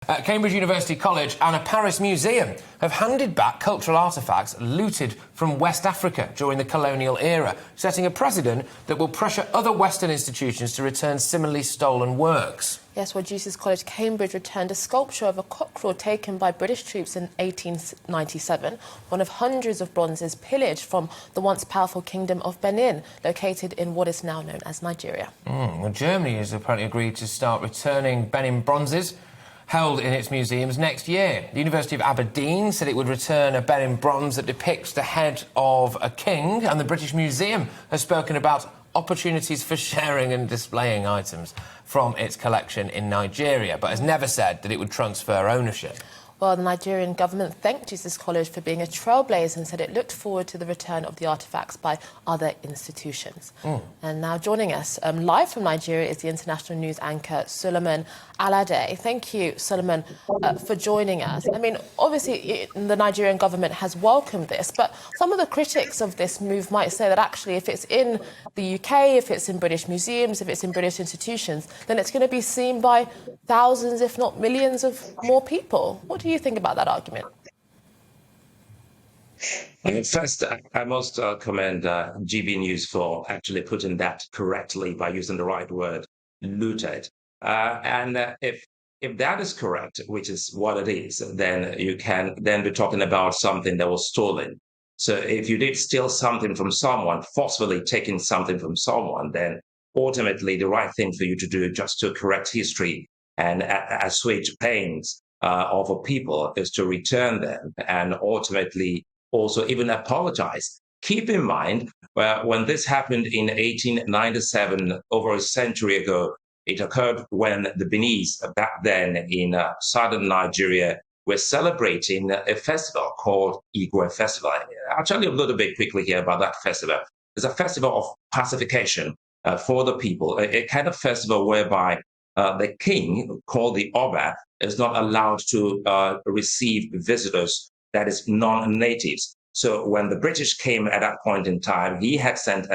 Cambridge University College and a Paris museum have handed back cultural artefacts looted from West Africa during the colonial era, setting a precedent that will pressure other Western institutions to return similarly stolen works. Yes, well, Jesus College, Cambridge returned a sculpture of a cockerel taken by British troops in 1897, one of hundreds of bronzes pillaged from the once powerful kingdom of Benin, located in what is now known as Nigeria. Well, Germany has apparently agreed to start returning Benin bronzes held in its museums next year. The University of Aberdeen said it would return a Benin bronze that depicts the head of a king, and the British Museum has spoken about opportunities for sharing and displaying items from its collection in Nigeria, but has never said that it would transfer ownership. Well, the Nigerian government thanked Jesus College for being a trailblazer and said it looked forward to the return of the artefacts by other institutions. And now joining us live from Nigeria is the international news anchor Sulaiman Aledeh. Thank you, Sulaiman, for joining us. I mean, obviously, the Nigerian government has welcomed this, but some of the critics of this move might say that actually if it's in the UK, if it's in British museums, if it's in British institutions, then it's going to be seen by thousands, if not millions of more people. What do you think about that argument? First, I must commend GBNews for actually putting that correctly by using the right word, looted. If that is correct, which is what it is, then you can then be talking about something that was stolen. So if you did steal something from someone, forcefully taking something from someone, then ultimately the right thing for you to do just to correct history and assuage pains of a people is to return them and ultimately also even apologize. Keep in mind, when this happened in 1897, over a century ago, it occurred when the Beninese, back then in southern Nigeria, were celebrating a festival called Igwe Festival. I'll tell you a little bit quickly here about that festival. It's a festival of pacification for the people, a kind of festival whereby the king, called the Oba, is not allowed to receive visitors that is non-natives. So when the British came at that point in time, he had sent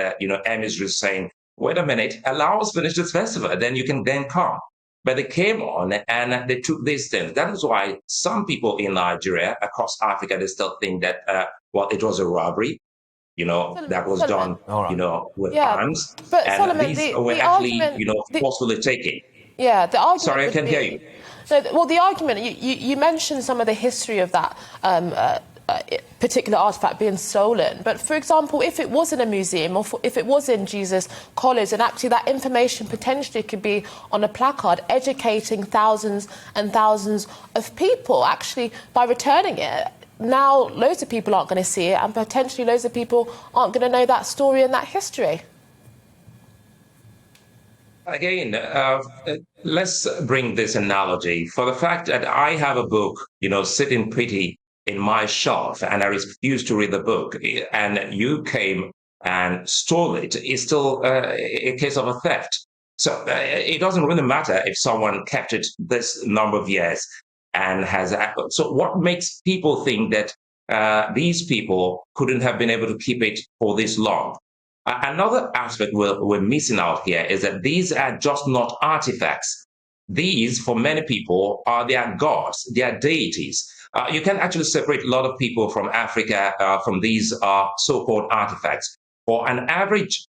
emissaries saying, wait a minute, allow us finish this festival, then you can then come. But they came on and they took these things. That is why some people in Nigeria, across Africa, they still think that, it was a robbery, that was done, with arms. But and Sulaiman, these were actually, forcefully taken. Yeah, the argument. Sorry, I can't hear you. No, well, the argument, you mentioned some of the history of that particular artefact being stolen. But, for example, if it was in a museum or if it was in Jesus College, and actually that information potentially could be on a placard educating thousands and thousands of people, actually, by returning it, now loads of people aren't going to see it and potentially loads of people aren't going to know that story and that history. Again, let's bring this analogy for the fact that I have a book, sitting pretty in my shelf, and I refused to read the book, and you came and stole it. It's still a case of a theft. So it doesn't really matter if someone kept it this number of years and has. So what makes people think that these people couldn't have been able to keep it for this long? Another aspect we're missing out here is that these are just not artifacts. These, for many people, are their gods, their deities. You can actually separate a lot of people from Africa from these so-called artifacts. For an average,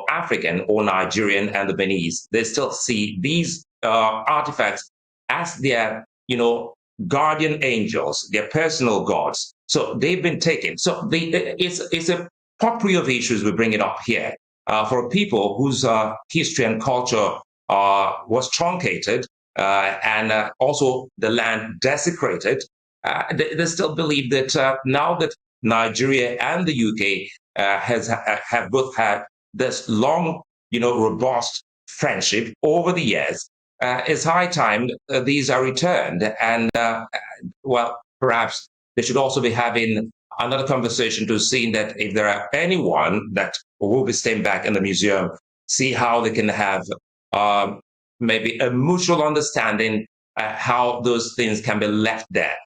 African or Nigerian and the Beninese, they still see these artifacts as their, guardian angels, their personal gods. So they've been taken. So it's a potpourri of issues we bring it up here for people whose history and culture was truncated and also the land desecrated. They still believe that now that Nigeria and the UK have both had this long, robust friendship over the years, it's high time these are returned. And, perhaps they should also be having another conversation to see that if there are anyone that will be staying back in the museum, see how they can have maybe a mutual understanding how those things can be left there.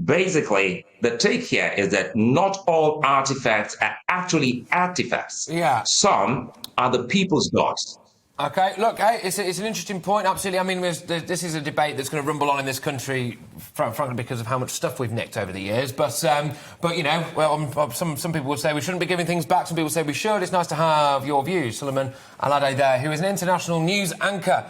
Basically, the take here is that not all artifacts are actually artifacts. Yeah. Some are the people's gods. OK, look, hey, it's an interesting point, absolutely. I mean, this is a debate that's going to rumble on in this country, frankly, because of how much stuff we've nicked over the years. But you know, well, some people would say we shouldn't be giving things back. Some people say we should. It's nice to have your views. Sulaiman Aledeh there, who is an international news anchor